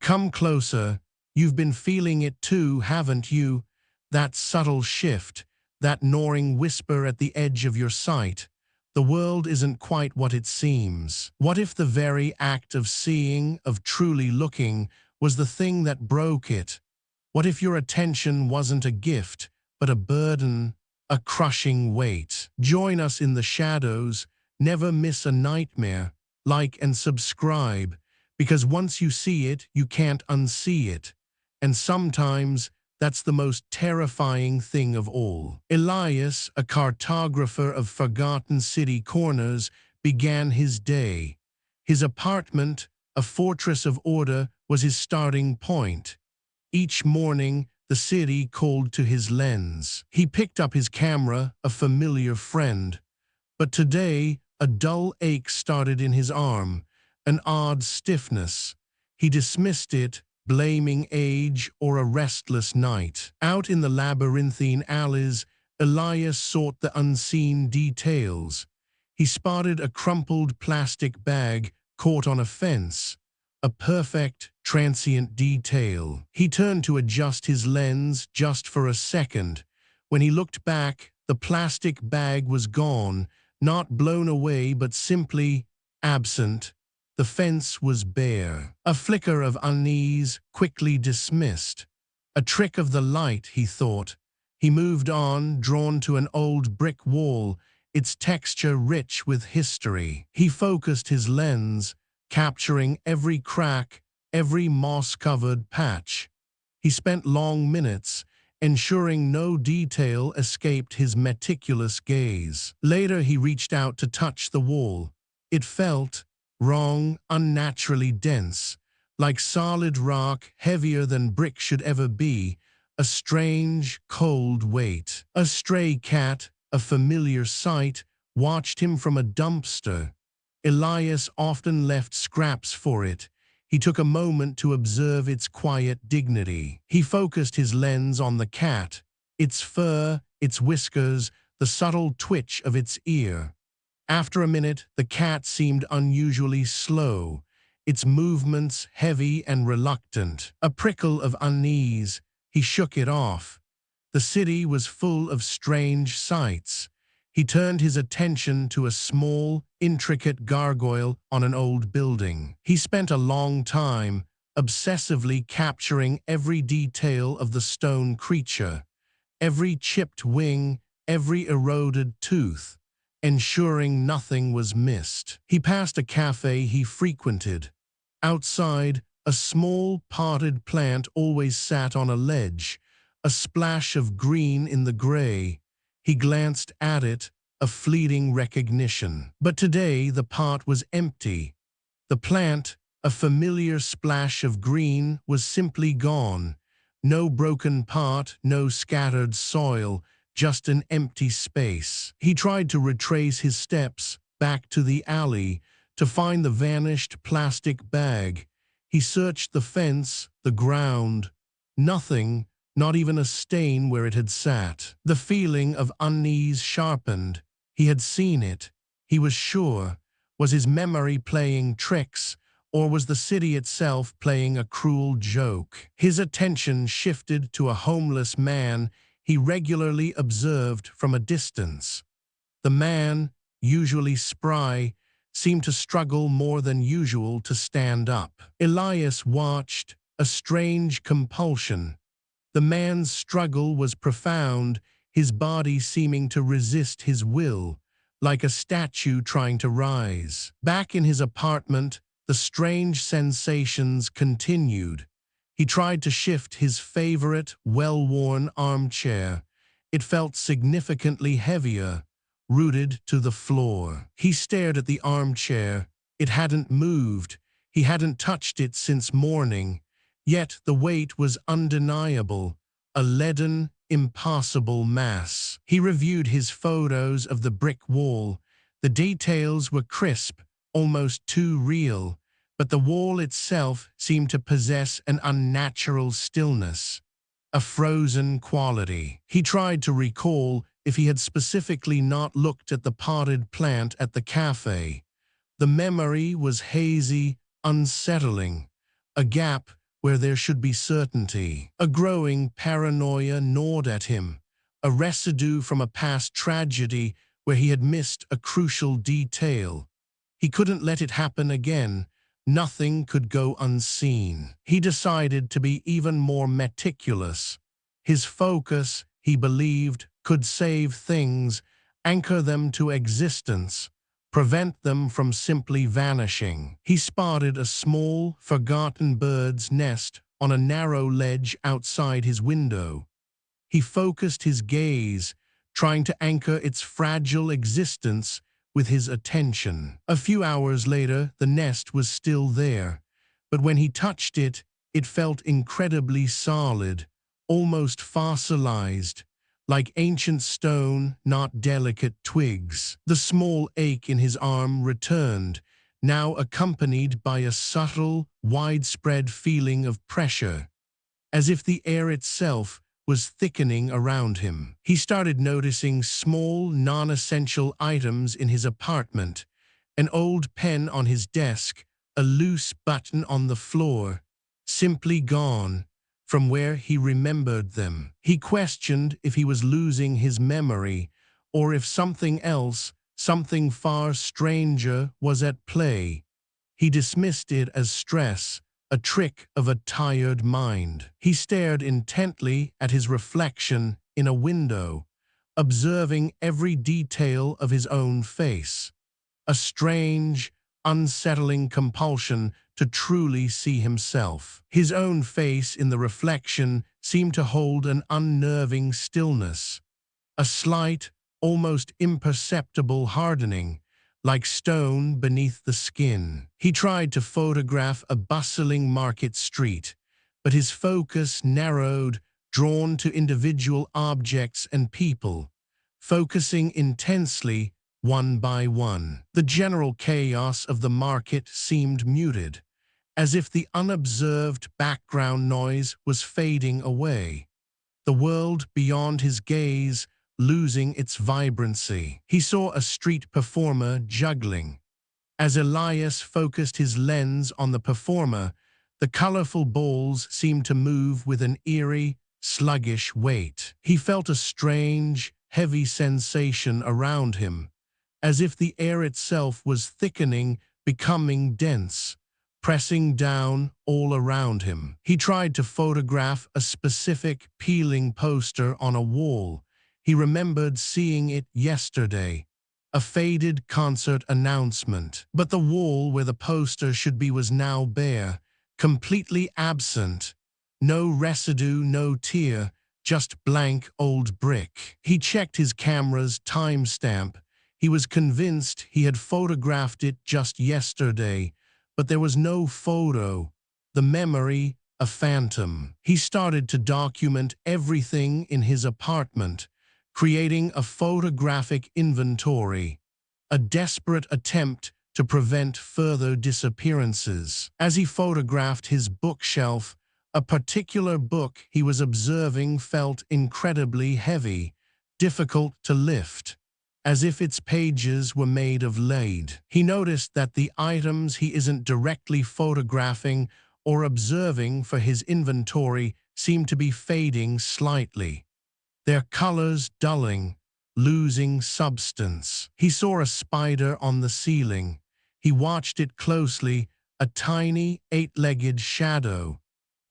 Come closer. You've been feeling it too, haven't you? That subtle shift, that gnawing whisper at the edge of your sight. The world isn't quite what it seems. What if the very act of seeing, of truly looking, was the thing that broke it? What if your attention wasn't a gift, but a burden, a crushing weight? Join us in the shadows. Never miss a nightmare. Like and subscribe, because once you see it, you can't unsee it. And sometimes, that's the most terrifying thing of all. Elias, a cartographer of forgotten city corners, began his day. His apartment, a fortress of order, was his starting point. Each morning, the city called to his lens. He picked up his camera, a familiar friend. But today, a dull ache started in his arm, an odd stiffness. He dismissed it, blaming age or a restless night. Out in the labyrinthine alleys, Elias sought the unseen details. He spotted a crumpled plastic bag caught on a fence, a perfect, transient detail. He turned to adjust his lens just for a second. When he looked back, the plastic bag was gone, not blown away but simply absent. The fence was bare. A flicker of unease, quickly dismissed. A trick of the light, he thought. He moved on, drawn to an old brick wall, its texture rich with history. He focused his lens, capturing every crack, every moss-covered patch. He spent long minutes, ensuring no detail escaped his meticulous gaze. Later he reached out to touch the wall. It felt wrong, unnaturally dense, like solid rock, heavier than brick should ever be, a strange, cold weight. A stray cat, a familiar sight, watched him from a dumpster. Elias often left scraps for it. He took a moment to observe its quiet dignity. He focused his lens on the cat, its fur, its whiskers, the subtle twitch of its ear. After a minute, the cat seemed unusually slow, its movements heavy and reluctant. A prickle of unease, he shook it off. The city was full of strange sights. He turned his attention to a small, intricate gargoyle on an old building. He spent a long time, obsessively capturing every detail of the stone creature, every chipped wing, every eroded tooth, ensuring nothing was missed. He passed a cafe he frequented. Outside, a small, potted plant always sat on a ledge, a splash of green in the gray. He glanced at it, a fleeting recognition. But today the pot was empty. The plant, a familiar splash of green, was simply gone. No broken pot, no scattered soil, just an empty space. He tried to retrace his steps back to the alley to find the vanished plastic bag. He searched the fence, the ground. Nothing, not even a stain where it had sat. The feeling of unease sharpened. He had seen it. He was sure. Was his memory playing tricks, or was the city itself playing a cruel joke? His attention shifted to a homeless man he regularly observed from a distance. The man, usually spry, seemed to struggle more than usual to stand up. Elias watched, a strange compulsion. The man's struggle was profound, his body seeming to resist his will, like a statue trying to rise. Back in his apartment, the strange sensations continued. He tried to shift his favorite, well-worn armchair. It felt significantly heavier, rooted to the floor. He stared at the armchair. It hadn't moved. He hadn't touched it since morning. Yet the weight was undeniable, a leaden, impossible mass. He reviewed his photos of the brick wall. The details were crisp, almost too real. But the wall itself seemed to possess an unnatural stillness, a frozen quality. He tried to recall if he had specifically not looked at the potted plant at the cafe. The memory was hazy, unsettling, a gap where there should be certainty. A growing paranoia gnawed at him, a residue from a past tragedy where he had missed a crucial detail. He couldn't let it happen again. Nothing could go unseen. He decided to be even more meticulous. His focus, he believed, could save things, anchor them to existence, prevent them from simply vanishing. He spotted a small, forgotten bird's nest on a narrow ledge outside his window. He focused his gaze, trying to anchor its fragile existence with his attention. A few hours later, the nest was still there, but when he touched it, it felt incredibly solid, almost fossilized, like ancient stone, not delicate twigs. The small ache in his arm returned, now accompanied by a subtle, widespread feeling of pressure, as if the air itself was thickening around him. He started noticing small, non-essential items in his apartment, an old pen on his desk, a loose button on the floor, simply gone from where he remembered them. He questioned if he was losing his memory, or if something else, something far stranger, was at play. He dismissed it as stress, a trick of a tired mind. He stared intently at his reflection in a window, observing every detail of his own face. A strange, unsettling compulsion to truly see himself. His own face in the reflection seemed to hold an unnerving stillness, a slight, almost imperceptible hardening, like stone beneath the skin. He tried to photograph a bustling market street, but his focus narrowed, drawn to individual objects and people, focusing intensely one by one. The general chaos of the market seemed muted, as if the unobserved background noise was fading away. The world beyond his gaze losing its vibrancy. He saw a street performer juggling. As Elias focused his lens on the performer, the colorful balls seemed to move with an eerie, sluggish weight. He felt a strange, heavy sensation around him, as if the air itself was thickening, becoming dense, pressing down all around him. He tried to photograph a specific peeling poster on a wall. He remembered seeing it yesterday, a faded concert announcement. But the wall where the poster should be was now bare, completely absent. No residue, no tear, just blank old brick. He checked his camera's timestamp. He was convinced he had photographed it just yesterday, but there was no photo. The memory, a phantom. He started to document everything in his apartment, creating a photographic inventory, a desperate attempt to prevent further disappearances. As he photographed his bookshelf, a particular book he was observing felt incredibly heavy, difficult to lift, as if its pages were made of lead. He noticed that the items he isn't directly photographing or observing for his inventory seemed to be fading slightly, their colors dulling, losing substance. He saw a spider on the ceiling. He watched it closely, a tiny, eight-legged shadow.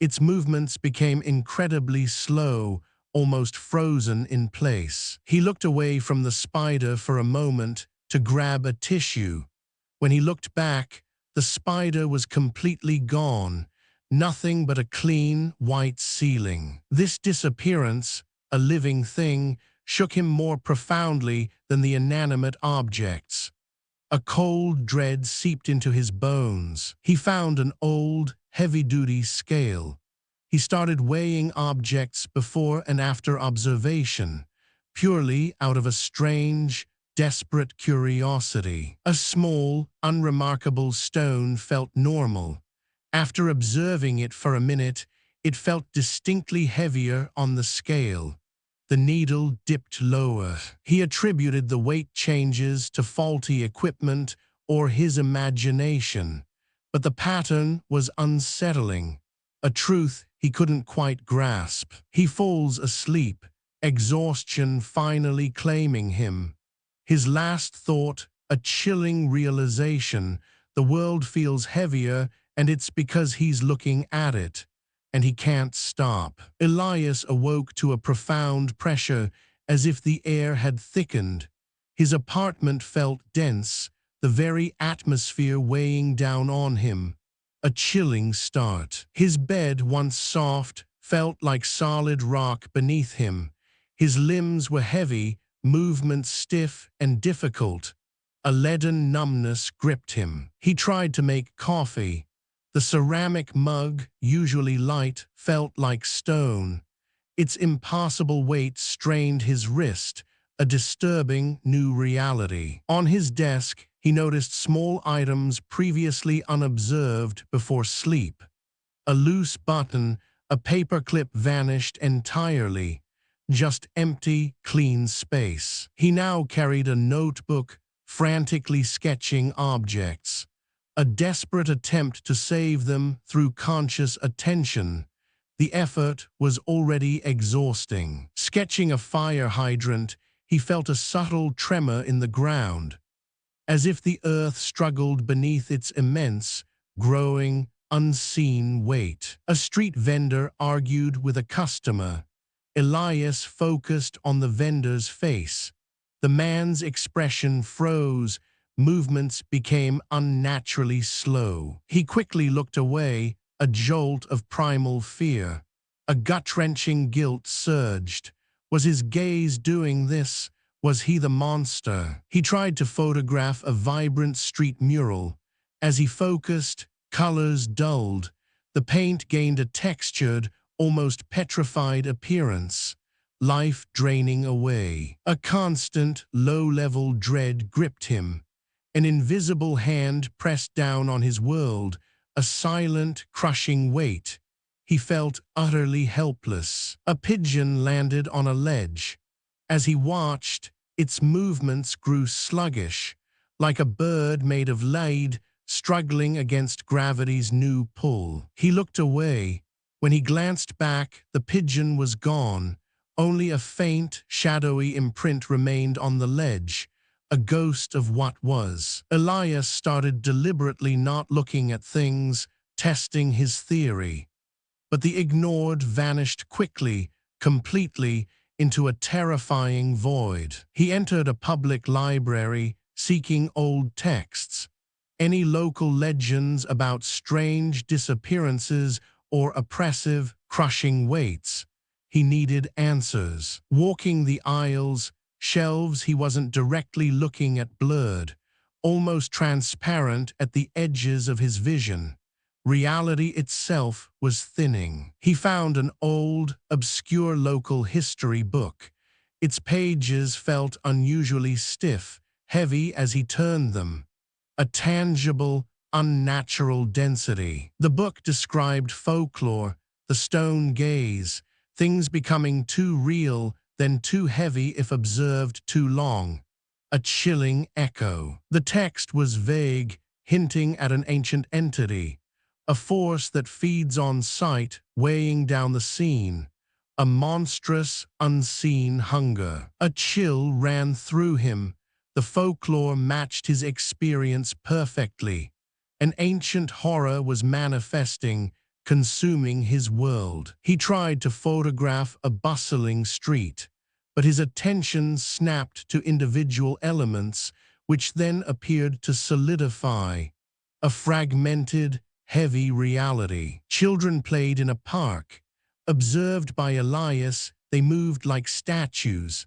Its movements became incredibly slow, almost frozen in place. He looked away from the spider for a moment to grab a tissue. When he looked back, the spider was completely gone, nothing but a clean, white ceiling. This disappearance, a living thing, shook him more profoundly than the inanimate objects. A cold dread seeped into his bones. He found an old, heavy-duty scale. He started weighing objects before and after observation, purely out of a strange, desperate curiosity. A small, unremarkable stone felt normal. After observing it for a minute, it felt distinctly heavier on the scale. The needle dipped lower. He attributed the weight changes to faulty equipment or his imagination, but the pattern was unsettling. a truth he couldn't quite grasp. He falls asleep, exhaustion finally claiming him. His last thought, a chilling realization: the world feels heavier, and it's because he's looking at it, and he can't stop. Elias awoke to a profound pressure, as if the air had thickened. His apartment felt dense, the very atmosphere weighing down on him. A chilling start. His bed, once soft, felt like solid rock beneath him. His limbs were heavy, movements stiff and difficult. A leaden numbness gripped him. He tried to make coffee. The ceramic mug, usually light, felt like stone. Its impossible weight strained his wrist, a disturbing new reality. On his desk, he noticed small items previously unobserved before sleep. A loose button, a paperclip vanished entirely. Just empty, clean space. He now carried a notebook, frantically sketching objects. A desperate attempt to save them through conscious attention. The effort was already exhausting. Sketching a fire hydrant, he felt a subtle tremor in the ground, as if the earth struggled beneath its immense, growing, unseen weight. A street vendor argued with a customer. Elias focused on the vendor's face. The man's expression froze, movements became unnaturally slow. He quickly looked away, a jolt of primal fear. A gut-wrenching guilt surged. Was his gaze doing this? Was he the monster? He tried to photograph a vibrant street mural. As he focused, colors dulled. The paint gained a textured, almost petrified appearance. Life draining away. A constant, low-level dread gripped him. An invisible hand pressed down on his world, a silent, crushing weight. He felt utterly helpless. A pigeon landed on a ledge. As he watched, its movements grew sluggish, like a bird made of lead struggling against gravity's new pull. He looked away. When he glanced back, the pigeon was gone. Only a faint, shadowy imprint remained on the ledge, a ghost of what was. Elias started deliberately not looking at things, testing his theory. But the ignored vanished quickly, completely, into a terrifying void. He entered a public library, seeking old texts. Any local legends about strange disappearances or oppressive, crushing weights. He needed answers. Walking the aisles, shelves he wasn't directly looking at blurred, almost transparent at the edges of his vision. Reality itself was thinning. He found an old, obscure local history book. Its pages felt unusually stiff, heavy as he turned them. A tangible, unnatural density. The book described folklore, the stone gaze, things becoming too real, then too heavy if observed too long. A chilling echo. The text was vague, hinting at an ancient entity. A force that feeds on sight, weighing down the scene. A monstrous, unseen hunger. A chill ran through him. The folklore matched his experience perfectly. An ancient horror was manifesting, consuming his world. He tried to photograph a bustling street, but his attention snapped to individual elements, which then appeared to solidify. A fragmented, heavy reality. Children played in a park. Observed by Elias, they moved like statues.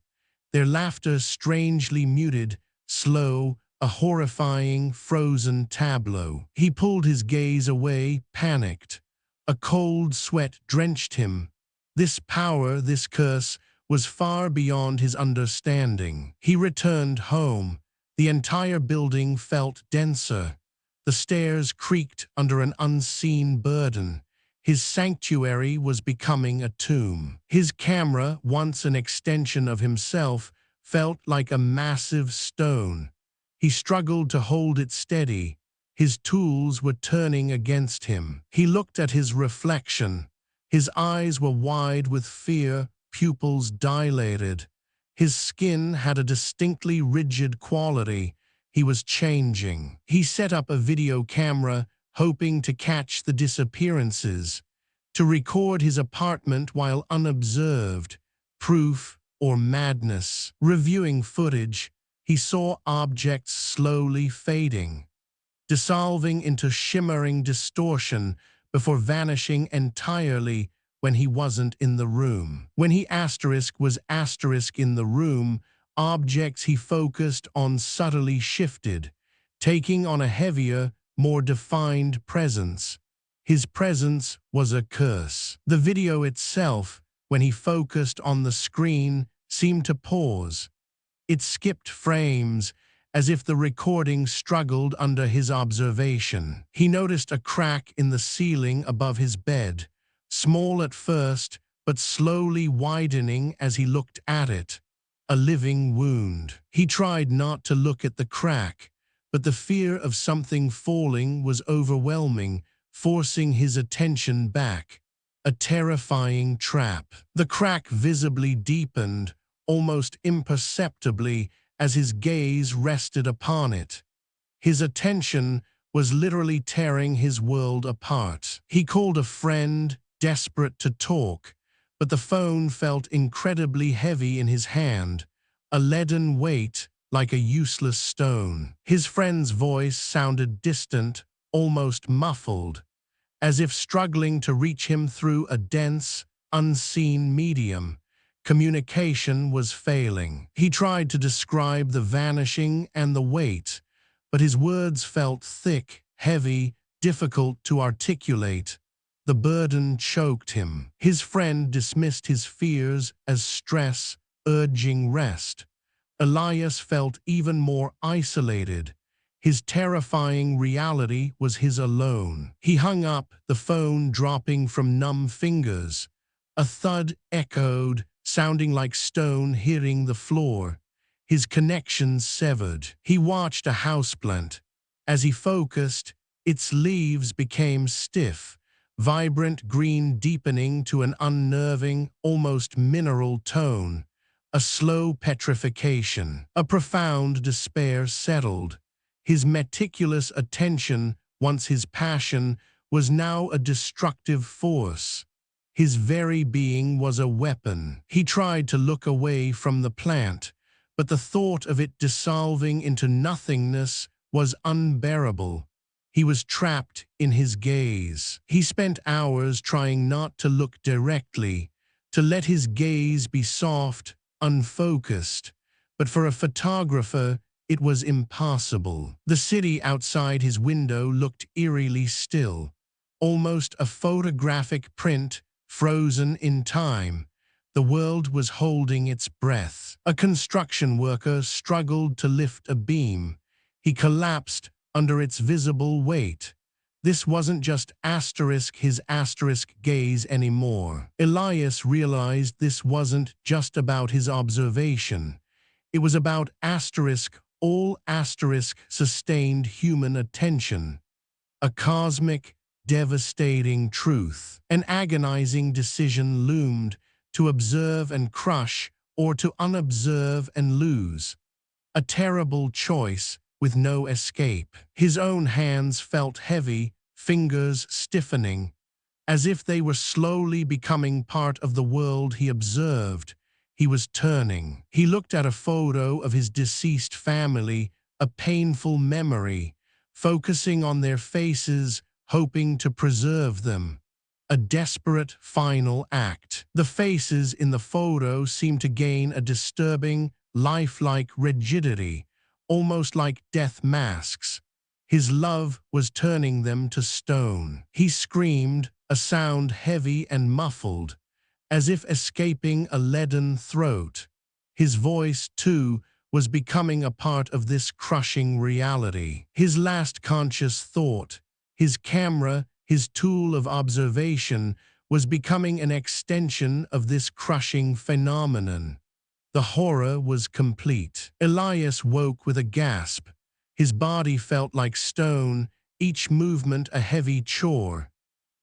Their laughter strangely muted, slow, a horrifying, frozen tableau. He pulled his gaze away, panicked. A cold sweat drenched him. This power, this curse, was far beyond his understanding. He returned home. The entire building felt denser. The stairs creaked under an unseen burden. His sanctuary was becoming a tomb. His camera, once an extension of himself, felt like a massive stone. He struggled to hold it steady. His tools were turning against him. He looked at his reflection. His eyes were wide with fear, pupils dilated. His skin had a distinctly rigid quality. He was changing. He set up a video camera, hoping to catch the disappearances, to record his apartment while unobserved. Proof or madness. Reviewing footage, he saw objects slowly fading, dissolving into shimmering distortion before vanishing entirely when he wasn't in the room. When he was in the room, objects he focused on subtly shifted, taking on a heavier, more defined presence. His presence was a curse. The video itself, when he focused on the screen, seemed to pause. It skipped frames, as if the recording struggled under his observation. He noticed a crack in the ceiling above his bed, small at first, but slowly widening as he looked at it. A living wound. He tried not to look at the crack, but the fear of something falling was overwhelming, forcing his attention back. A terrifying trap. The crack visibly deepened, almost imperceptibly, as his gaze rested upon it. His attention was literally tearing his world apart. He called a friend, desperate to talk, but the phone felt incredibly heavy in his hand, a leaden weight like a useless stone. His friend's voice sounded distant, almost muffled, as if struggling to reach him through a dense, unseen medium. Communication was failing. He tried to describe the vanishing and the weight, but his words felt thick, heavy, difficult to articulate. The burden choked him. His friend dismissed his fears as stress, urging rest. Elias felt even more isolated. His terrifying reality was his alone. He hung up, the phone dropping from numb fingers. A thud echoed, sounding like stone hitting the floor. His connection severed. He watched a houseplant. As he focused, its leaves became stiff, vibrant green deepening to an unnerving, almost mineral tone. A slow petrification. A profound despair settled. His meticulous attention, once his passion, was now a destructive force. His very being was a weapon. He tried to look away from the plant, but the thought of it dissolving into nothingness was unbearable. He was trapped in his gaze. He spent hours trying not to look directly, to let his gaze be soft, unfocused. But for a photographer, it was impossible. The city outside his window looked eerily still, almost a photographic print frozen in time. The world was holding its breath. A construction worker struggled to lift a beam. He collapsed under its visible weight. This wasn't just his gaze anymore. Elias realized this wasn't just about his observation. It was about all sustained human attention. A cosmic, devastating truth. An agonizing decision loomed, to observe and crush or to unobserve and lose. A terrible choice with no escape. His own hands felt heavy, fingers stiffening, as if they were slowly becoming part of the world he observed. He was turning. He looked at a photo of his deceased family, a painful memory, focusing on their faces, hoping to preserve them. A desperate final act. The faces in the photo seemed to gain a disturbing, lifelike rigidity, almost like death masks. His love was turning them to stone. He screamed, a sound heavy and muffled, as if escaping a leaden throat. His voice, too, was becoming a part of this crushing reality. His last conscious thought, his camera, his tool of observation, was becoming an extension of this crushing phenomenon. The horror was complete. Elias woke with a gasp. His body felt like stone, each movement a heavy chore.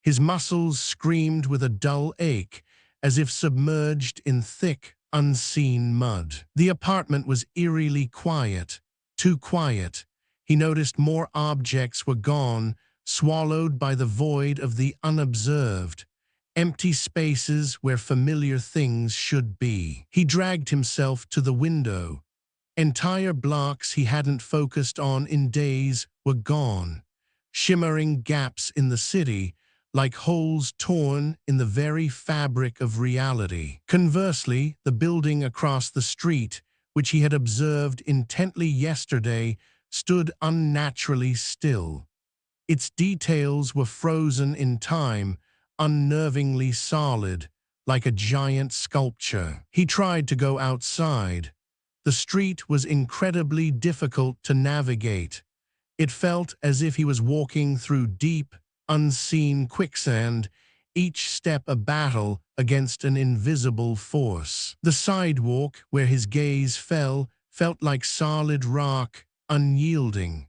His muscles screamed with a dull ache, as if submerged in thick, unseen mud. The apartment was eerily quiet, too quiet. He noticed more objects were gone, swallowed by the void of the unobserved, empty spaces where familiar things should be. He dragged himself to the window. Entire blocks he hadn't focused on in days were gone, shimmering gaps in the city, like holes torn in the very fabric of reality. Conversely, the building across the street, which he had observed intently yesterday, stood unnaturally still. Its details were frozen in time, unnervingly solid, like a giant sculpture. He tried to go outside. The street was incredibly difficult to navigate. It felt as if he was walking through deep, unseen quicksand, each step a battle against an invisible force. The sidewalk where his gaze fell felt like solid rock, unyielding.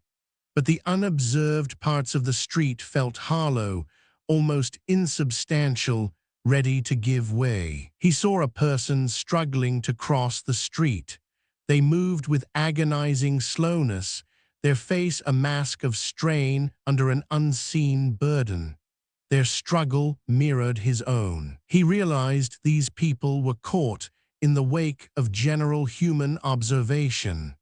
But the unobserved parts of the street felt hollow, almost insubstantial, ready to give way. He saw a person struggling to cross the street. They moved with agonizing slowness, their face a mask of strain under an unseen burden. Their struggle mirrored his own. He realized these people were caught in the wake of general human observation.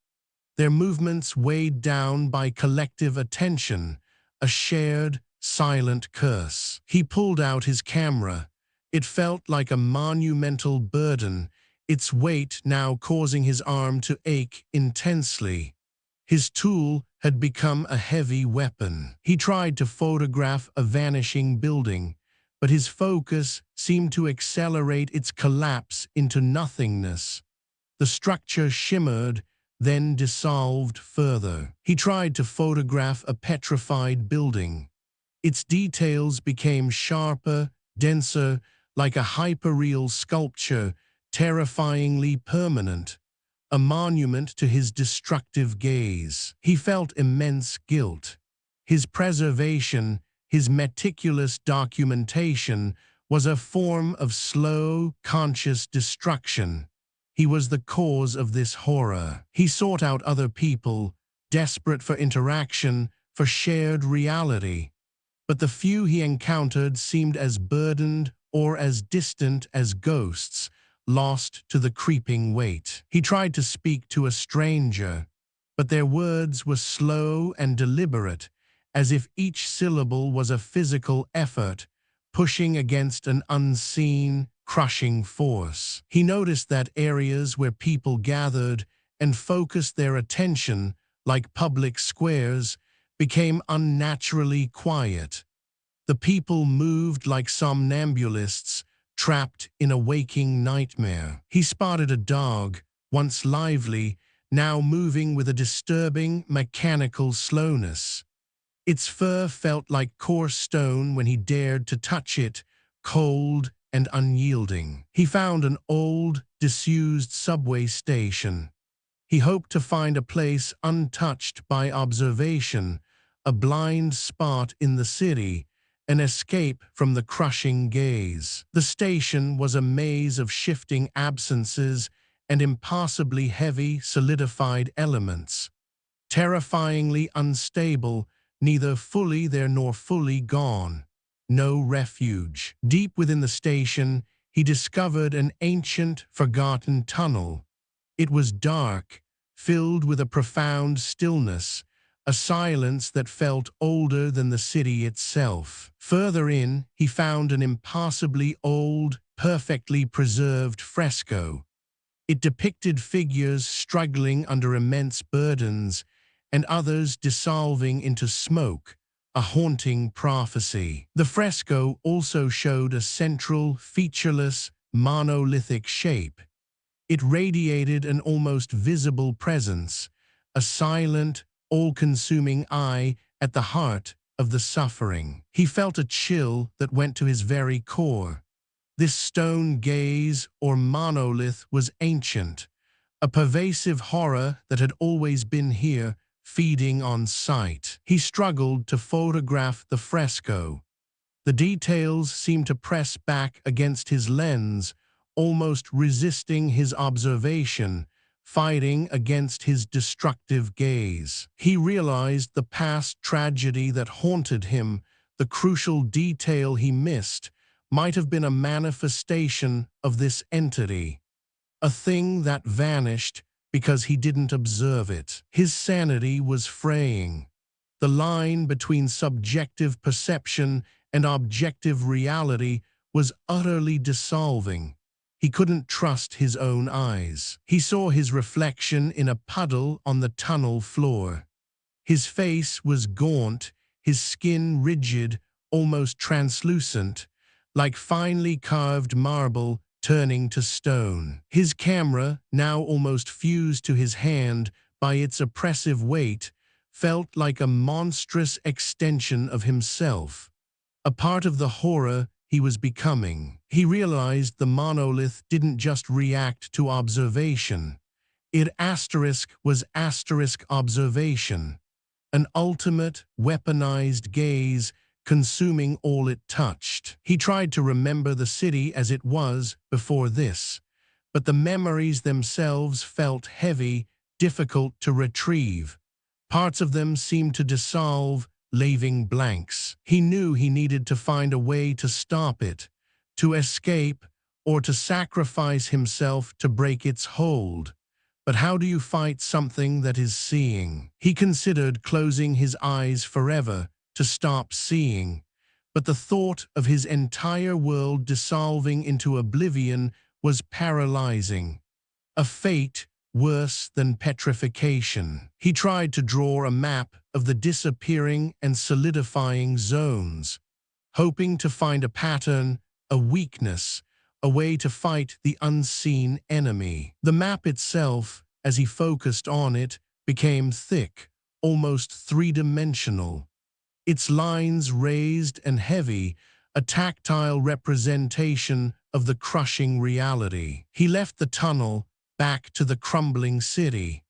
Their movements weighed down by collective attention, a shared, silent curse. He pulled out his camera. It felt like a monumental burden, its weight now causing his arm to ache intensely. His tool had become a heavy weapon. He tried to photograph a vanishing building, but his focus seemed to accelerate its collapse into nothingness. The structure shimmered, then dissolved further. He tried to photograph a petrified building. Its details became sharper, denser, like a hyperreal sculpture, terrifyingly permanent, a monument to his destructive gaze. He felt immense guilt. His preservation, his meticulous documentation, was a form of slow, conscious destruction. He was the cause of this horror. He sought out other people, desperate for interaction, for shared reality. But the few he encountered seemed as burdened or as distant as ghosts, lost to the creeping weight. He tried to speak to a stranger, but their words were slow and deliberate, as if each syllable was a physical effort, pushing against an unseen, crushing force. He noticed that areas where people gathered and focused their attention, like public squares, became unnaturally quiet. The people moved like somnambulists, trapped in a waking nightmare. He spotted a dog, once lively, now moving with a disturbing, mechanical slowness. Its fur felt like coarse stone when he dared to touch it, cold and unyielding. He found an old, disused subway station. He hoped to find a place untouched by observation, a blind spot in the city, an escape from the crushing gaze. The station was a maze of shifting absences and impossibly heavy, solidified elements. Terrifyingly unstable, neither fully there nor fully gone. No refuge. Deep within the station, he discovered an ancient, forgotten tunnel. It was dark, filled with a profound stillness, a silence that felt older than the city itself. Further in, he found an impossibly old, perfectly preserved fresco. It depicted figures struggling under immense burdens and others dissolving into smoke, a haunting prophecy. The fresco also showed a central, featureless, monolithic shape. It radiated an almost visible presence, a silent, all-consuming eye at the heart of the suffering. He felt a chill that went to his very core. This stone gaze or monolith was ancient, a pervasive horror that had always been here, feeding on sight. He struggled to photograph the fresco. The details seemed to press back against his lens, almost resisting his observation, fighting against his destructive gaze. He realized the past tragedy that haunted him, the crucial detail he missed, might have been a manifestation of this entity, a thing that vanished because he didn't observe it. His sanity was fraying. The line between subjective perception and objective reality was utterly dissolving. He couldn't trust his own eyes. He saw his reflection in a puddle on the tunnel floor. His face was gaunt, his skin rigid, almost translucent, like finely carved marble turning to stone. His camera, now almost fused to his hand by its oppressive weight, felt like a monstrous extension of himself, a part of the horror he was becoming. He realized the monolith didn't just react to observation. It was observation, an ultimate, weaponized gaze consuming all it touched. He tried to remember the city as it was before this, but the memories themselves felt heavy, difficult to retrieve. Parts of them seemed to dissolve, leaving blanks. He knew he needed to find a way to stop it, to escape, or to sacrifice himself to break its hold. But how do you fight something that is seeing? He considered closing his eyes forever to stop seeing, but the thought of his entire world dissolving into oblivion was paralyzing, a fate worse than petrification. He tried to draw a map of the disappearing and solidifying zones, hoping to find a pattern, a weakness, a way to fight the unseen enemy. The map itself, as he focused on it, became thick, almost three-dimensional. Its lines raised and heavy, a tactile representation of the crushing reality. He left the tunnel, back to the crumbling city.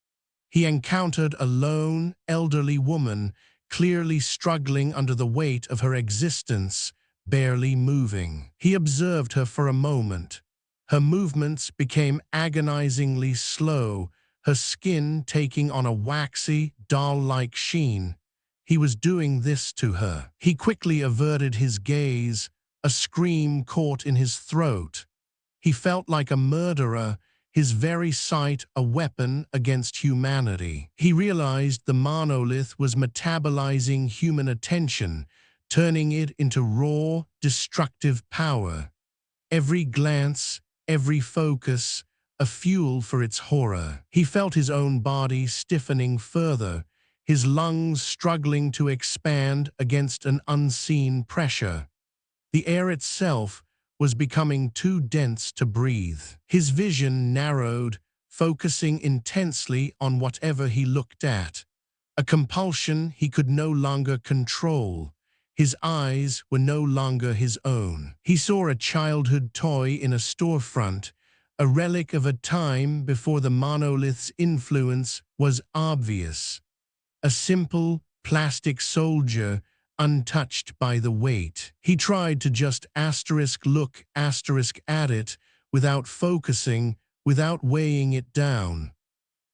He encountered a lone, elderly woman, clearly struggling under the weight of her existence, barely moving. He observed her for a moment. Her movements became agonizingly slow, her skin taking on a waxy, doll-like sheen. He was doing this to her. He quickly averted his gaze, a scream caught in his throat. He felt like a murderer, his very sight a weapon against humanity. He realized the monolith was metabolizing human attention, turning it into raw, destructive power. Every glance, every focus, a fuel for its horror. He felt his own body stiffening further, his lungs struggling to expand against an unseen pressure. The air itself was becoming too dense to breathe. His vision narrowed, focusing intensely on whatever he looked at, a compulsion he could no longer control. His eyes were no longer his own. He saw a childhood toy in a storefront, a relic of a time before the monolith's influence was obvious. A simple, plastic soldier, untouched by the weight. He tried to just look at it, without focusing, without weighing it down.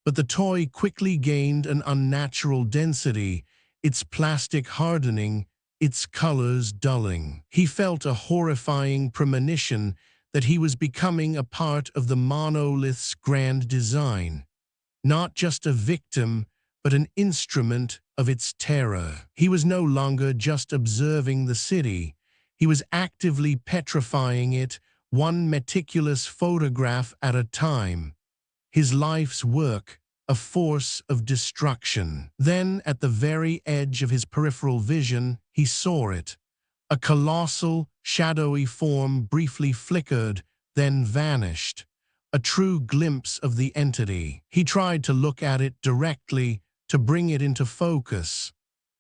But the toy quickly gained an unnatural density, its plastic hardening, its colors dulling. He felt a horrifying premonition that he was becoming a part of the monolith's grand design, not just a victim, but an instrument of its terror. He was no longer just observing the city. He was actively petrifying it, one meticulous photograph at a time. His life's work, a force of destruction. Then, at the very edge of his peripheral vision, he saw it. A colossal, shadowy form briefly flickered, then vanished. A true glimpse of the entity. He tried to look at it directly, to bring it into focus,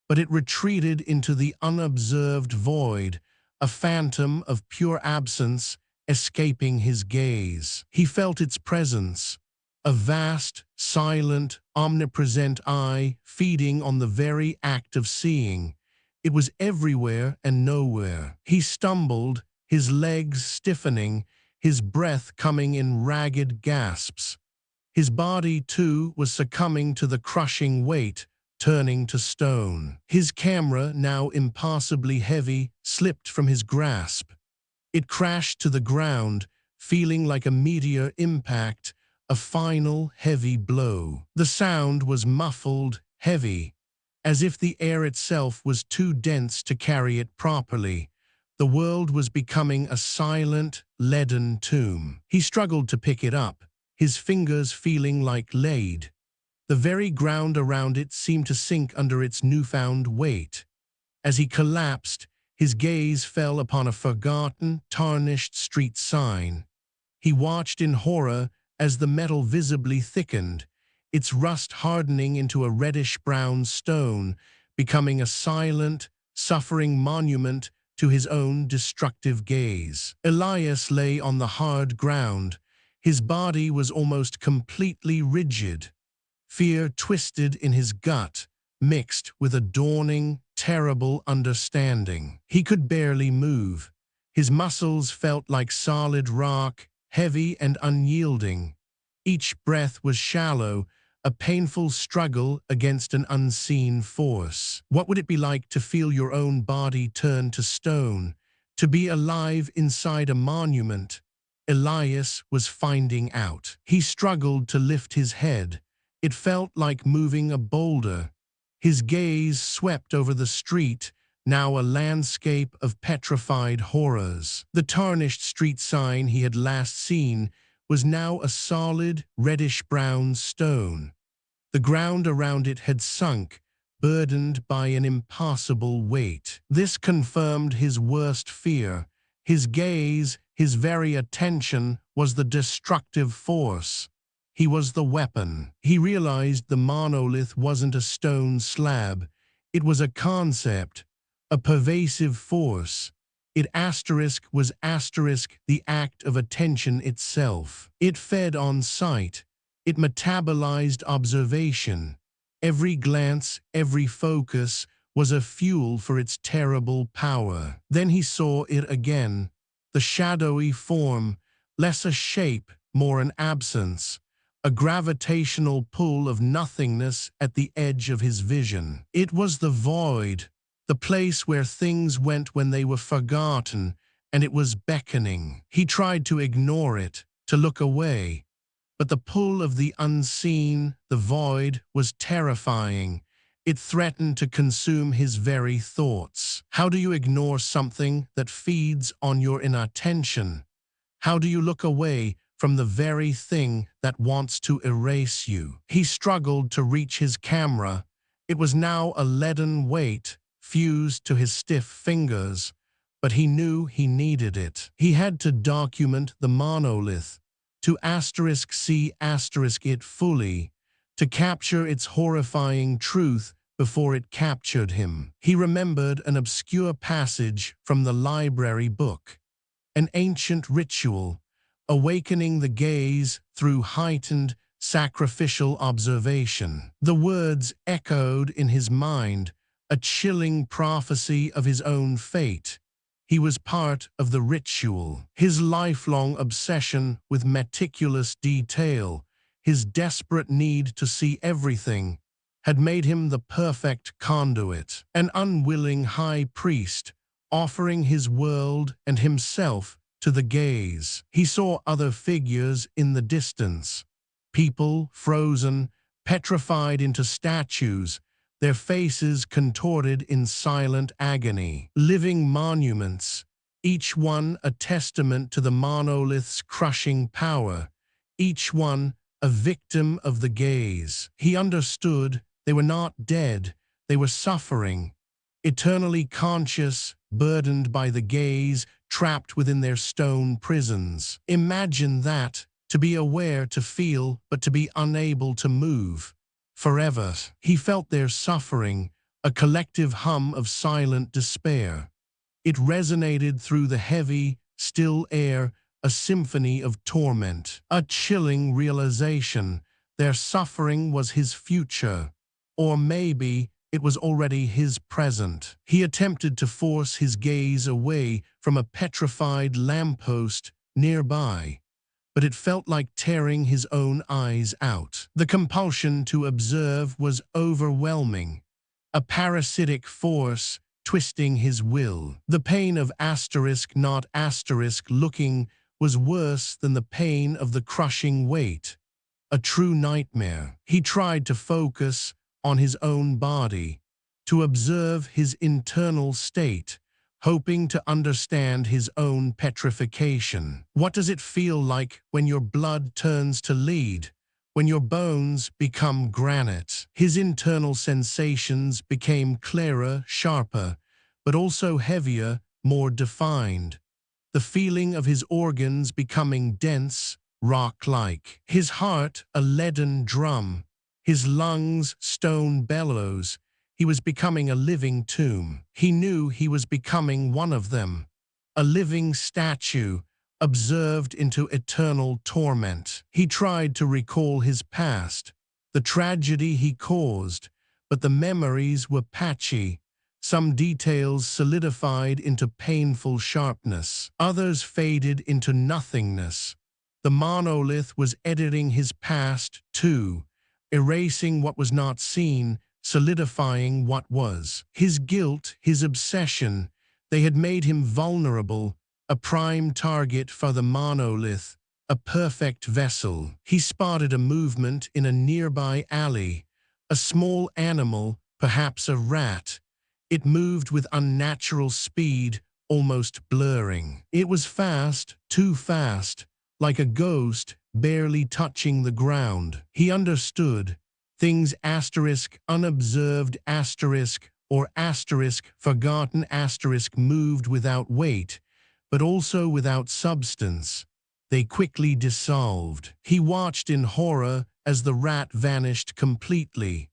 but it retreated into the unobserved void, a phantom of pure absence escaping his gaze. He felt its presence, a vast, silent, omnipresent eye feeding on the very act of seeing. It was everywhere and nowhere. He stumbled, his legs stiffening, his breath coming in ragged gasps. His body, too, was succumbing to the crushing weight, turning to stone. His camera, now impossibly heavy, slipped from his grasp. It crashed to the ground, feeling like a meteor impact, a final, heavy blow. The sound was muffled, heavy, as if the air itself was too dense to carry it properly. The world was becoming a silent, leaden tomb. He struggled to pick it up, his fingers feeling like lead. The very ground around it seemed to sink under its newfound weight. As he collapsed, his gaze fell upon a forgotten, tarnished street sign. He watched in horror as the metal visibly thickened, its rust hardening into a reddish-brown stone, becoming a silent, suffering monument to his own destructive gaze. Elias lay on the hard ground. His body was almost completely rigid. Fear twisted in his gut, mixed with a dawning, terrible understanding. He could barely move. His muscles felt like solid rock, heavy and unyielding. Each breath was shallow, a painful struggle against an unseen force. What would it be like to feel your own body turn to stone, to be alive inside a monument? Elias was finding out. He struggled to lift his head. It felt like moving a boulder. His gaze swept over the street, now a landscape of petrified horrors. The tarnished street sign he had last seen was now a solid, reddish-brown stone. The ground around it had sunk, burdened by an impossible weight. This confirmed his worst fear. His gaze, his very attention, was the destructive force. He was the weapon. He realized the monolith wasn't a stone slab. It was a concept, a pervasive force. It was the act of attention itself. It fed on sight. It metabolized observation. Every glance, every focus was a fuel for its terrible power. Then he saw it again, the shadowy form, less a shape, more an absence, a gravitational pull of nothingness at the edge of his vision. It was the void, the place where things went when they were forgotten, and it was beckoning. He tried to ignore it, to look away, but the pull of the unseen, the void, was terrifying. It threatened to consume his very thoughts. How do you ignore something that feeds on your inattention? How do you look away from the very thing that wants to erase you? He struggled to reach his camera. It was now a leaden weight, fused to his stiff fingers, but he knew he needed it. He had to document the monolith, to see it fully, to capture its horrifying truth before it captured him. He remembered an obscure passage from the library book, an ancient ritual, awakening the gaze through heightened, sacrificial observation. The words echoed in his mind, a chilling prophecy of his own fate. He was part of the ritual. His lifelong obsession with meticulous detail, his desperate need to see everything, had made him the perfect conduit, an unwilling high priest, offering his world and himself to the gaze. He saw other figures in the distance, people frozen, petrified into statues, their faces contorted in silent agony. Living monuments, each one a testament to the monolith's crushing power, each one a victim of the gaze. He understood they were not dead, they were suffering, eternally conscious, burdened by the gaze, trapped within their stone prisons. Imagine that, to be aware, to feel, but to be unable to move. Forever. He felt their suffering, a collective hum of silent despair. It resonated through the heavy, still air, a symphony of torment. A chilling realization: their suffering was his future, or maybe it was already his present. He attempted to force his gaze away from a petrified lamppost nearby, but it felt like tearing his own eyes out. The compulsion to observe was overwhelming, a parasitic force twisting his will. The pain of not looking was worse than the pain of the crushing weight, a true nightmare. He tried to focus on his own body, to observe his internal state, hoping to understand his own petrification. What does it feel like when your blood turns to lead, when your bones become granite? His internal sensations became clearer, sharper, but also heavier, more defined. The feeling of his organs becoming dense, rock-like. His heart a leaden drum, his lungs stone bellows. He was becoming a living tomb. He knew he was becoming one of them, a living statue, observed into eternal torment. He tried to recall his past, the tragedy he caused, but the memories were patchy. Some details solidified into painful sharpness. Others faded into nothingness. The monolith was editing his past too, erasing what was not seen, solidifying what was. His guilt, his obsession, they had made him vulnerable, a prime target for the monolith, a perfect vessel. He spotted a movement in a nearby alley, a small animal, perhaps a rat. It moved with unnatural speed, almost blurring. It was fast, too fast, like a ghost, barely touching the ground. He understood. Things unobserved or forgotten moved without weight, but also without substance. They quickly dissolved. He watched in horror as the rat vanished completely.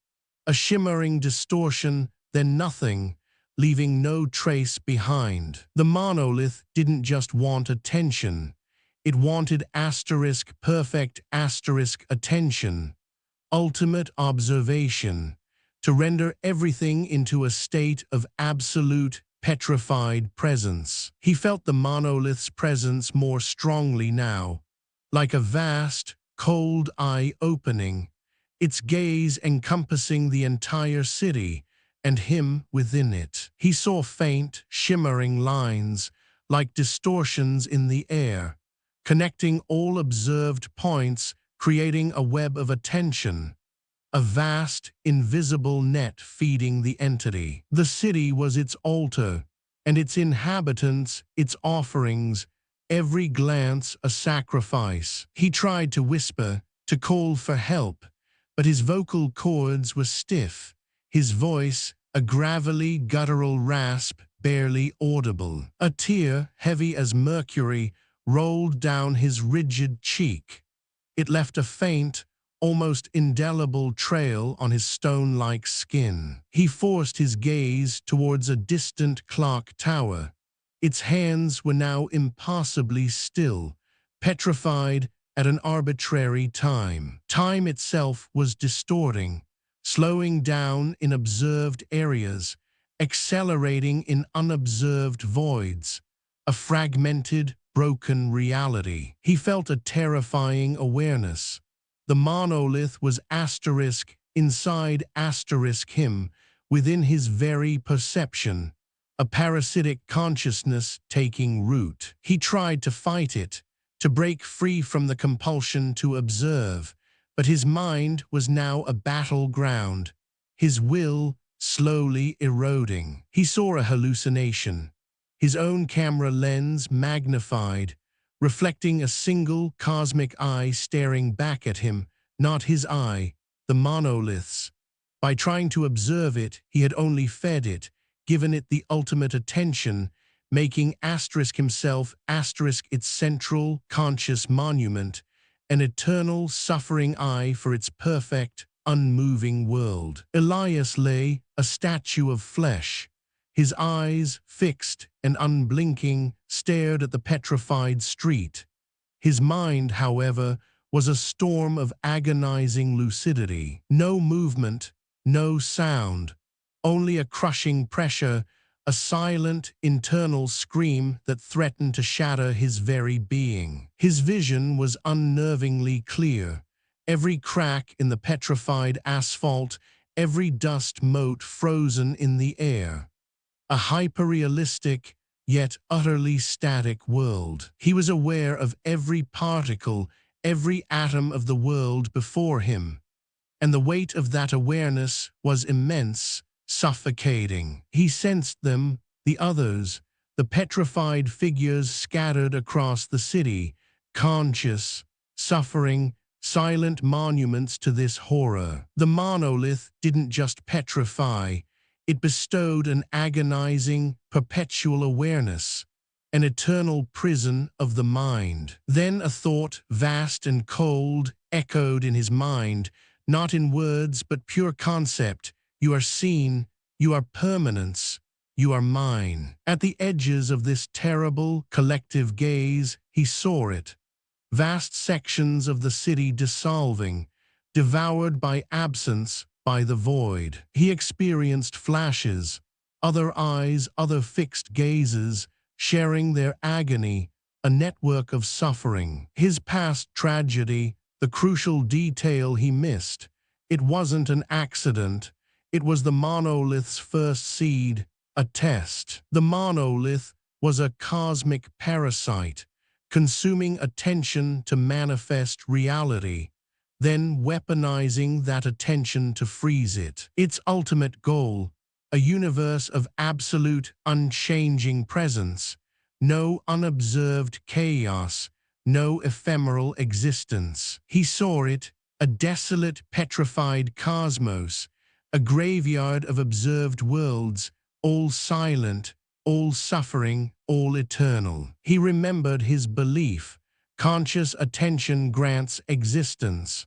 A shimmering distortion, then nothing, leaving no trace behind. The monolith didn't just want attention. It wanted perfect attention. Ultimate observation, to render everything into a state of absolute, petrified presence. He felt the monolith's presence more strongly now, like a vast, cold eye opening, its gaze encompassing the entire city, and him within it. He saw faint, shimmering lines, like distortions in the air, connecting all observed points, creating a web of attention, a vast, invisible net feeding the entity. The city was its altar, and its inhabitants its offerings, every glance a sacrifice. He tried to whisper, to call for help, but his vocal cords were stiff, his voice a gravelly, guttural rasp, barely audible. A tear, heavy as mercury, rolled down his rigid cheek. It left a faint, almost indelible trail on his stone-like skin. He forced his gaze towards a distant clock tower. Its hands were now impossibly still, petrified at an arbitrary time. Time itself was distorting, slowing down in observed areas, accelerating in unobserved voids, a fragmented, broken reality. He felt a terrifying awareness. The monolith was inside him, within his very perception, a parasitic consciousness taking root. He tried to fight it, to break free from the compulsion to observe, but his mind was now a battleground, his will slowly eroding. He saw a hallucination, his own camera lens magnified, reflecting a single cosmic eye staring back at him, not his eye, the monolith's. By trying to observe it, he had only fed it, given it the ultimate attention, making himself its central, conscious monument, an eternal, suffering eye for its perfect, unmoving world. Elias lay, a statue of flesh. His eyes, fixed and unblinking, stared at the petrified street. His mind, however, was a storm of agonizing lucidity. No movement, no sound, only a crushing pressure, a silent, internal scream that threatened to shatter his very being. His vision was unnervingly clear. Every crack in the petrified asphalt, every dust mote frozen in the air. A hyperrealistic, yet utterly static world. He was aware of every particle, every atom of the world before him, and the weight of that awareness was immense, suffocating. He sensed them, the others, the petrified figures scattered across the city, conscious, suffering, silent monuments to this horror. The monolith didn't just petrify, it bestowed an agonizing, perpetual awareness, an eternal prison of the mind. Then a thought, vast and cold, echoed in his mind, not in words but pure concept. You are seen, you are permanence, you are mine. At the edges of this terrible, collective gaze, he saw it. Vast sections of the city dissolving, devoured by absence, by the void. He experienced flashes, other eyes, other fixed gazes, sharing their agony, a network of suffering. His past tragedy, the crucial detail he missed. It wasn't an accident. It was the monolith's first seed, a test. The monolith was a cosmic parasite, consuming attention to manifest reality, then weaponizing that attention to freeze it. Its ultimate goal, a universe of absolute, unchanging presence, no unobserved chaos, no ephemeral existence. He saw it, a desolate, petrified cosmos, a graveyard of observed worlds, all silent, all suffering, all eternal. He remembered his belief, conscious attention grants existence.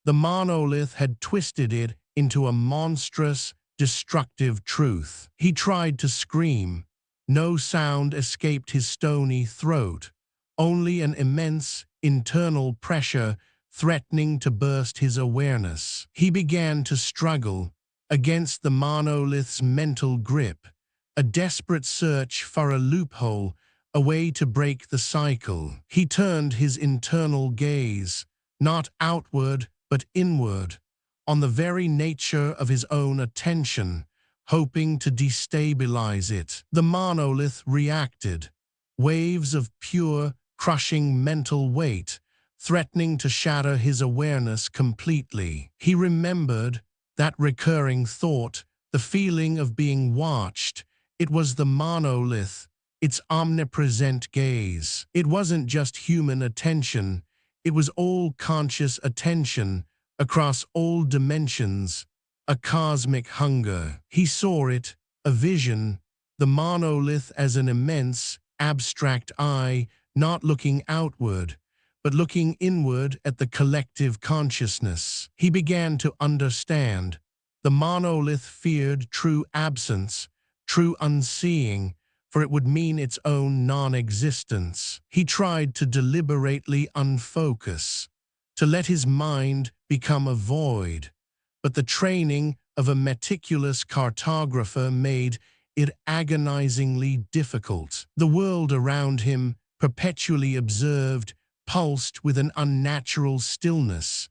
The monolith had twisted it into a monstrous, destructive truth. He tried to scream. No sound escaped his stony throat, only an immense, internal pressure threatening to burst his awareness. He began to struggle against the monolith's mental grip, a desperate search for a loophole, a way to break the cycle. He turned his internal gaze, not outward but inward, on the very nature of his own attention, hoping to destabilize it. The monolith reacted, waves of pure, crushing mental weight, threatening to shatter his awareness completely. He remembered that recurring thought, the feeling of being watched. It was the monolith, its omnipresent gaze. It wasn't just human attention, it was all conscious attention, across all dimensions, a cosmic hunger. He saw it, a vision, the monolith as an immense, abstract eye, not looking outward, but looking inward at the collective consciousness. He began to understand. The monolith feared true absence, true unseeing, for it would mean its own non-existence. He tried to deliberately unfocus, to let his mind become a void, but the training of a meticulous cartographer made it agonizingly difficult. The world around him, perpetually observed, pulsed with an unnatural stillness,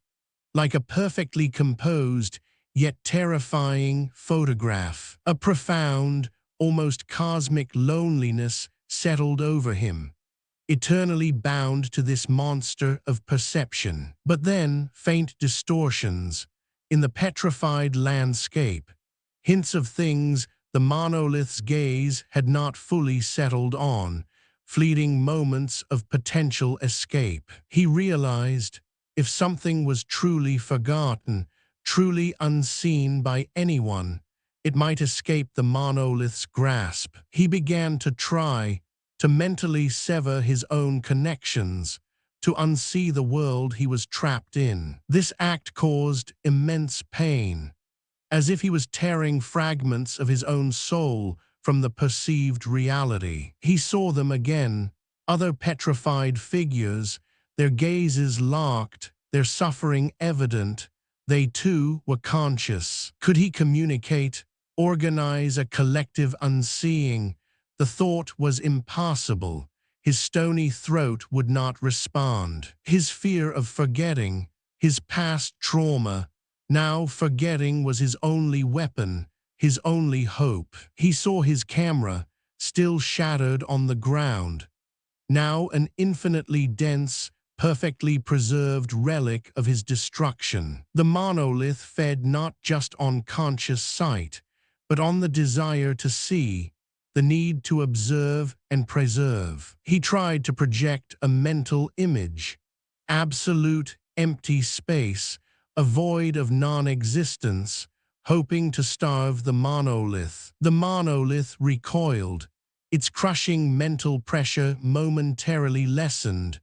like a perfectly composed, yet terrifying photograph. A profound, almost cosmic loneliness settled over him, eternally bound to this monster of perception. But then, faint distortions, in the petrified landscape, hints of things the monolith's gaze had not fully settled on, fleeting moments of potential escape. He realized, if something was truly forgotten, truly unseen by anyone, it might escape the monolith's grasp. He began to try to mentally sever his own connections, to unsee the world he was trapped in. This act caused immense pain, as if he was tearing fragments of his own soul from the perceived reality. He saw them again, other petrified figures, their gazes locked, their suffering evident. They too were conscious. Could he communicate, organize a collective unseeing? The thought was impossible. His stony throat would not respond. His fear of forgetting, his past trauma, now forgetting was his only weapon, his only hope. He saw his camera, still shattered on the ground, now an infinitely dense, perfectly preserved relic of his destruction. The monolith fed not just on conscious sight, but on the desire to see, the need to observe and preserve. He tried to project a mental image, absolute empty space, a void of non-existence, hoping to starve the monolith. The monolith recoiled, its crushing mental pressure momentarily lessened,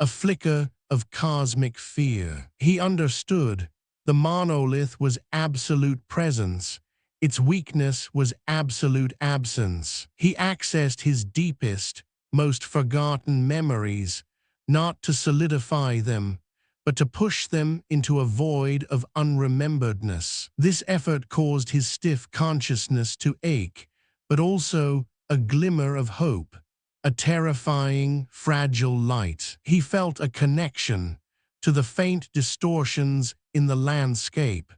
a flicker of cosmic fear. He understood the monolith was absolute presence. Its weakness was absolute absence. He accessed his deepest, most forgotten memories, not to solidify them, but to push them into a void of unrememberedness. This effort caused his stiff consciousness to ache, but also a glimmer of hope, a terrifying, fragile light. He felt a connection to the faint distortions in the landscape,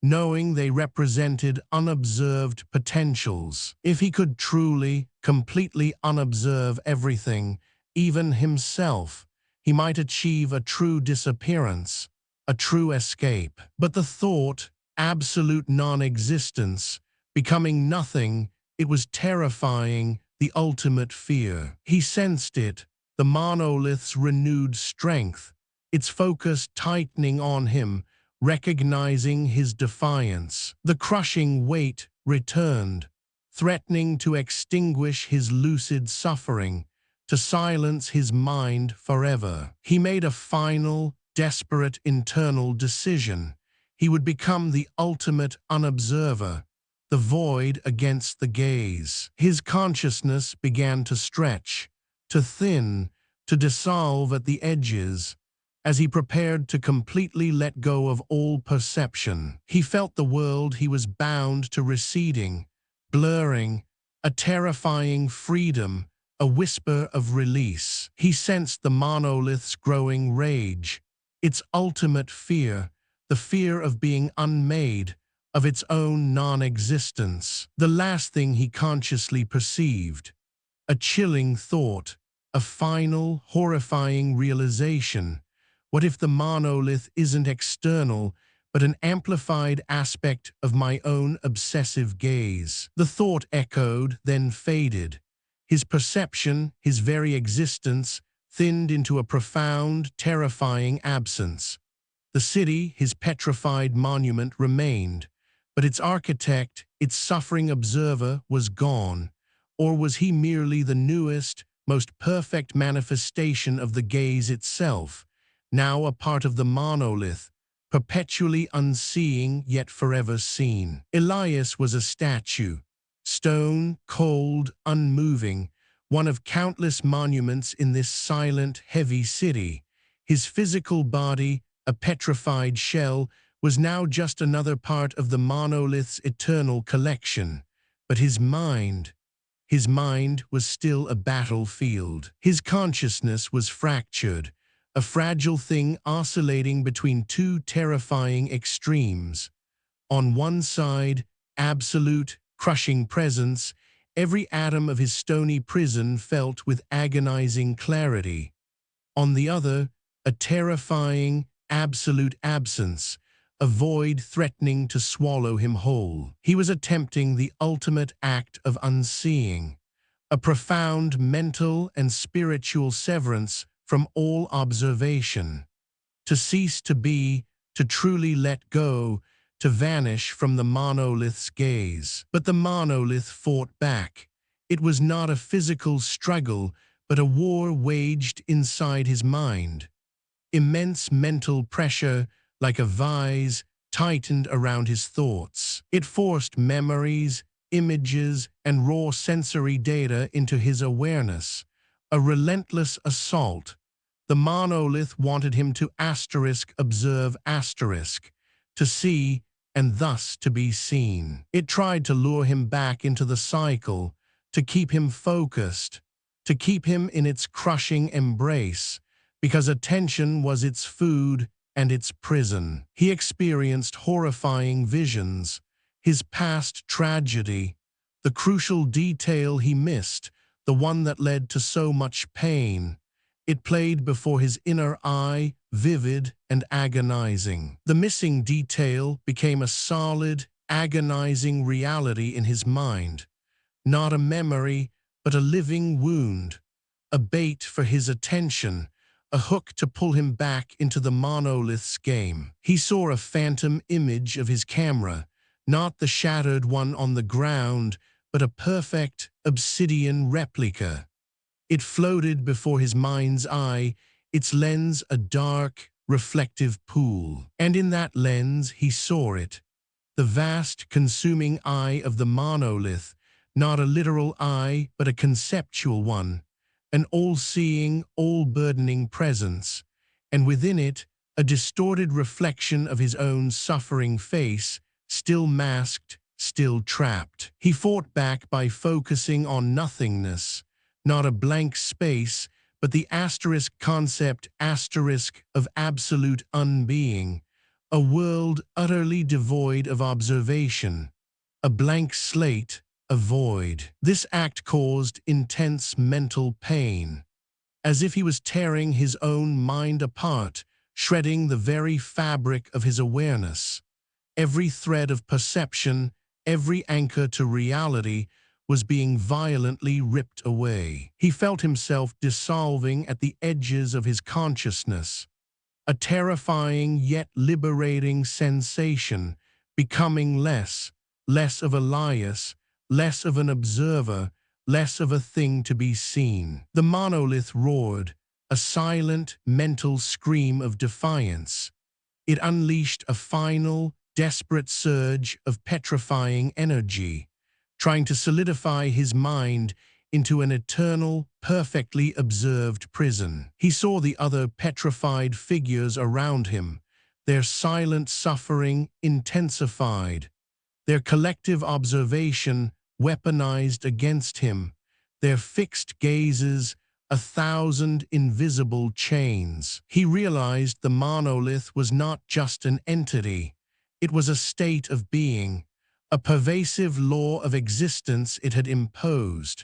knowing they represented unobserved potentials. If he could truly, completely unobserve everything, even himself, he might achieve a true disappearance, a true escape. But the thought, absolute non-existence, becoming nothing, it was terrifying, the ultimate fear. He sensed it, the monolith's renewed strength, its focus tightening on him, recognizing his defiance. The crushing weight returned, threatening to extinguish his lucid suffering, to silence his mind forever. He made a final, desperate internal decision. He would become the ultimate unobserver, the void against the gaze. His consciousness began to stretch, to thin, to dissolve at the edges. As he prepared to completely let go of all perception, he felt the world he was bound to receding, blurring, a terrifying freedom, a whisper of release. He sensed the monolith's growing rage, its ultimate fear, the fear of being unmade, of its own non-existence. The last thing he consciously perceived, a chilling thought, a final, horrifying realization. What if the monolith isn't external, but an amplified aspect of my own obsessive gaze? The thought echoed, then faded. His perception, his very existence, thinned into a profound, terrifying absence. The city, his petrified monument, remained, but its architect, its suffering observer, was gone. Or was he merely the newest, most perfect manifestation of the gaze itself, now a part of the monolith, perpetually unseeing yet forever seen? Elias was a statue, stone, cold, unmoving, one of countless monuments in this silent, heavy city. His physical body, a petrified shell, was now just another part of the monolith's eternal collection. But his mind was still a battlefield. His consciousness was fractured, a fragile thing oscillating between two terrifying extremes. On one side, absolute, crushing presence, every atom of his stony prison felt with agonizing clarity. On the other, a terrifying, absolute absence, a void threatening to swallow him whole. He was attempting the ultimate act of unseeing, a profound mental and spiritual severance from all observation. To cease to be, to truly let go, to vanish from the monolith's gaze. But the monolith fought back. It was not a physical struggle, but a war waged inside his mind. Immense mental pressure, like a vise, tightened around his thoughts. It forced memories, images, and raw sensory data into his awareness, a relentless assault. The monolith wanted him to observe to see and thus to be seen. It tried to lure him back into the cycle, to keep him focused, to keep him in its crushing embrace, because attention was its food and its prison. He experienced horrifying visions, his past tragedy, the crucial detail he missed, the one that led to so much pain. It played before his inner eye, vivid and agonizing. The missing detail became a solid, agonizing reality in his mind. Not a memory, but a living wound, a bait for his attention, a hook to pull him back into the monolith's game. He saw a phantom image of his camera, not the shattered one on the ground, but a perfect obsidian replica. It floated before his mind's eye, its lens a dark, reflective pool. And in that lens he saw it, the vast, consuming eye of the monolith, not a literal eye, but a conceptual one, an all-seeing, all-burdening presence, and within it, a distorted reflection of his own suffering face, still masked, still trapped. He fought back by focusing on nothingness, not a blank space, but the concept of absolute unbeing, a world utterly devoid of observation, a blank slate, a void. This act caused intense mental pain, as if he was tearing his own mind apart, shredding the very fabric of his awareness. Every thread of perception, every anchor to reality, was being violently ripped away. He felt himself dissolving at the edges of his consciousness, a terrifying yet liberating sensation, becoming less of Elias, less of an observer, less of a thing to be seen. The monolith roared, a silent, mental scream of defiance. It unleashed a final, desperate surge of petrifying energy, trying to solidify his mind into an eternal, perfectly observed prison. He saw the other petrified figures around him, their silent suffering intensified, their collective observation weaponized against him, their fixed gazes 1,000 invisible chains. He realized the monolith was not just an entity, it was a state of being, a pervasive law of existence it had imposed.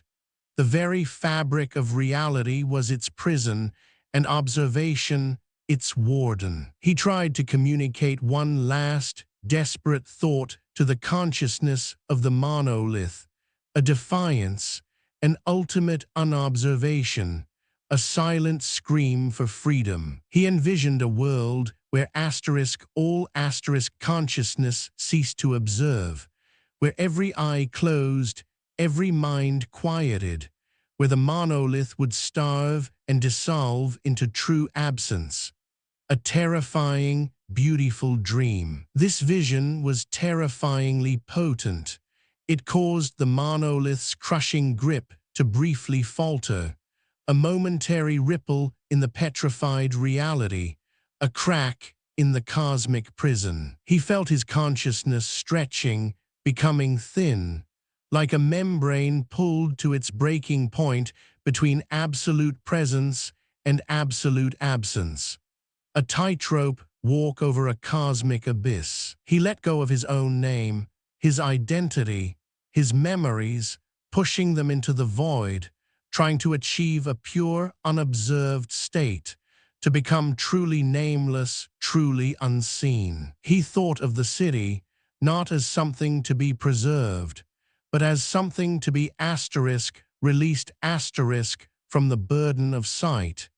The very fabric of reality was its prison, and observation its warden. He tried to communicate one last, desperate thought to the consciousness of the monolith, a defiance, an ultimate unobservation, a silent scream for freedom. He envisioned a world where all consciousness ceased to observe, where every eye closed, every mind quieted, where the monolith would starve and dissolve into true absence. A terrifying, beautiful dream. This vision was terrifyingly potent. It caused the monolith's crushing grip to briefly falter, a momentary ripple in the petrified reality, a crack in the cosmic prison. He felt his consciousness stretching, becoming thin, like a membrane pulled to its breaking point between absolute presence and absolute absence. A tightrope walk over a cosmic abyss. He let go of his own name, his identity, his memories, pushing them into the void, trying to achieve a pure, unobserved state, to become truly nameless, truly unseen. He thought of the city not as something to be preserved, but as something to be released from the burden of sight,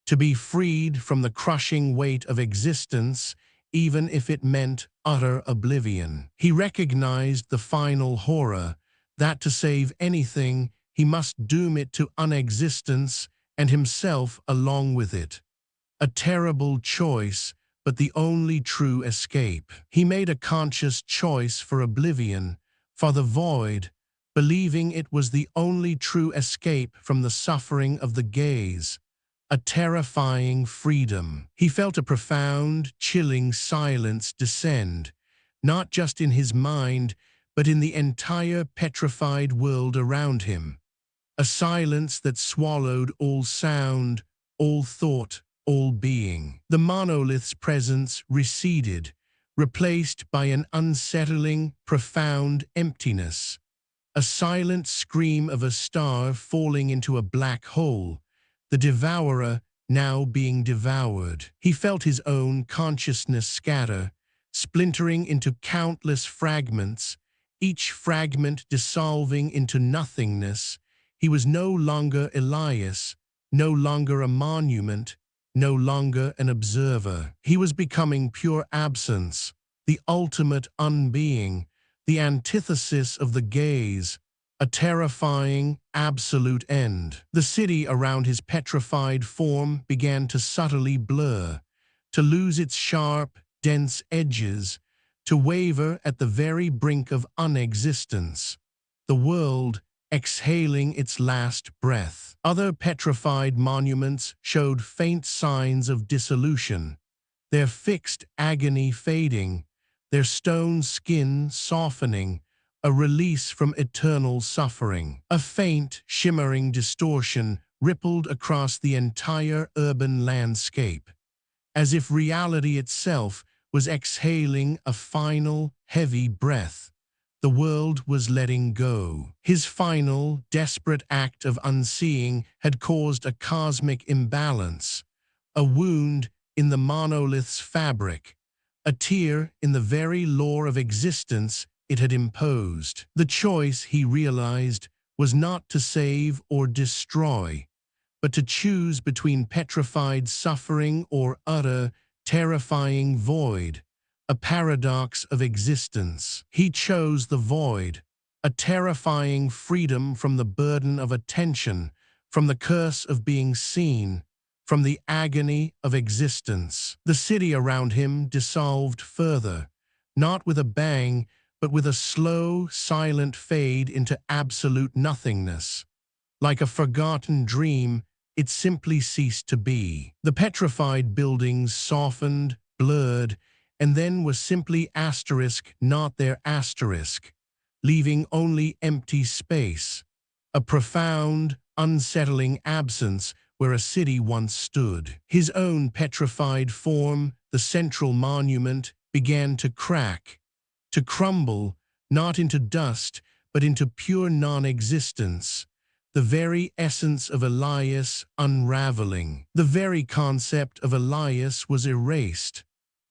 to be freed from the crushing weight of existence, even if it meant utter oblivion. He recognized the final horror, that to save anything, he must doom it to unexistence and himself along with it. A terrible choice, but the only true escape. He made a conscious choice for oblivion, for the void, believing it was the only true escape from the suffering of the gaze, a terrifying freedom. He felt a profound, chilling silence descend, not just in his mind, but in the entire petrified world around him. A silence that swallowed all sound, all thought, all being. The monolith's presence receded, replaced by an unsettling, profound emptiness. A silent scream of a star falling into a black hole, the devourer now being devoured. He felt his own consciousness scatter, splintering into countless fragments, each fragment dissolving into nothingness. He was no longer Elias, no longer a monument, no longer an observer. He was becoming pure absence, the ultimate unbeing, the antithesis of the gaze, a terrifying, absolute end. The city around his petrified form began to subtly blur, to lose its sharp, dense edges, to waver at the very brink of unexistence. The world exhaling its last breath. Other petrified monuments showed faint signs of dissolution, their fixed agony fading, their stone skin softening, a release from eternal suffering. A faint, shimmering distortion rippled across the entire urban landscape, as if reality itself was exhaling a final, heavy breath. The world was letting go. His final, desperate act of unseeing had caused a cosmic imbalance, a wound in the monolith's fabric, a tear in the very law of existence it had imposed. The choice, he realized, was not to save or destroy, but to choose between petrified suffering or utter, terrifying void, a paradox of existence. He chose the void, a terrifying freedom from the burden of attention, from the curse of being seen, from the agony of existence. The city around him dissolved further, not with a bang, but with a slow, silent fade into absolute nothingness. Like a forgotten dream, it simply ceased to be. The petrified buildings softened, blurred, and then were simply asterisk, not their asterisk, leaving only empty space, a profound, unsettling absence where a city once stood. His own petrified form, the central monument, began to crack, to crumble, not into dust, but into pure non-existence, the very essence of Elias unraveling. The very concept of Elias was erased,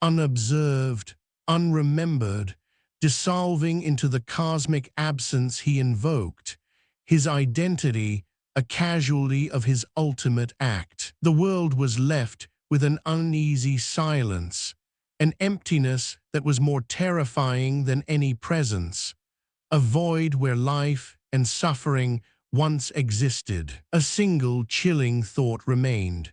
unobserved, unremembered, dissolving into the cosmic absence he invoked, his identity a casualty of his ultimate act. The world was left with an uneasy silence, an emptiness that was more terrifying than any presence, a void where life and suffering once existed. A single chilling thought remained,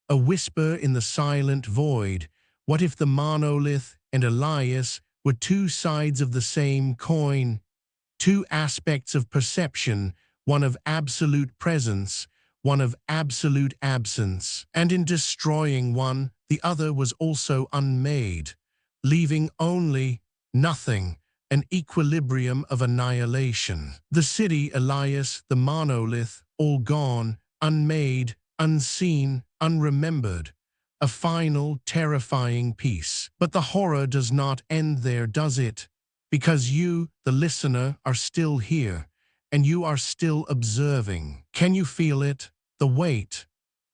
a whisper in the silent void. What if the monolith and Elias were two sides of the same coin, two aspects of perception, one of absolute presence, one of absolute absence, and in destroying one, the other was also unmade, leaving only nothing, an equilibrium of annihilation. The city, Elias, the monolith, all gone, unmade, unseen, unremembered, a final, terrifying piece. But the horror does not end there, does it? Because you, the listener, are still here, and you are still observing. Can you feel it? The weight,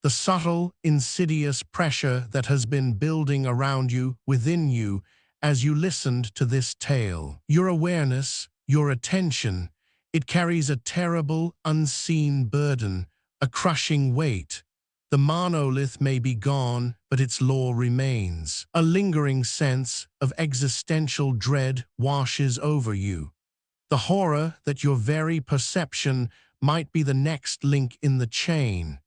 the subtle, insidious pressure that has been building around you, within you, as you listened to this tale. Your awareness, your attention, it carries a terrible, unseen burden, a crushing weight. The monolith may be gone, but its law remains. A lingering sense of existential dread washes over you. The horror that your very perception might be the next link in the chain,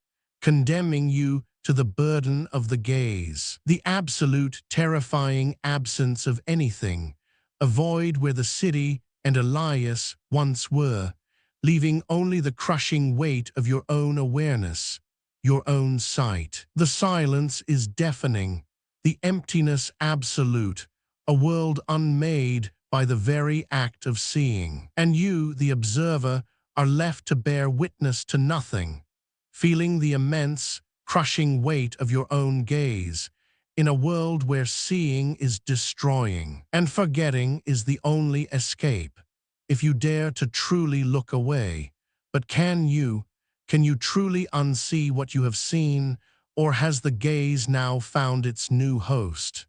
condemning you to the burden of the gaze. The absolute, terrifying absence of anything, a void where the city and Elias once were, leaving only the crushing weight of your own awareness. your own sight. The silence is deafening, the emptiness absolute, a world unmade by the very act of seeing. And you, the observer, are left to bear witness to nothing, feeling the immense, crushing weight of your own gaze, in a world where seeing is destroying, and forgetting is the only escape, if you dare to truly look away. But can you truly unsee what you have seen, or has the gaze now found its new host?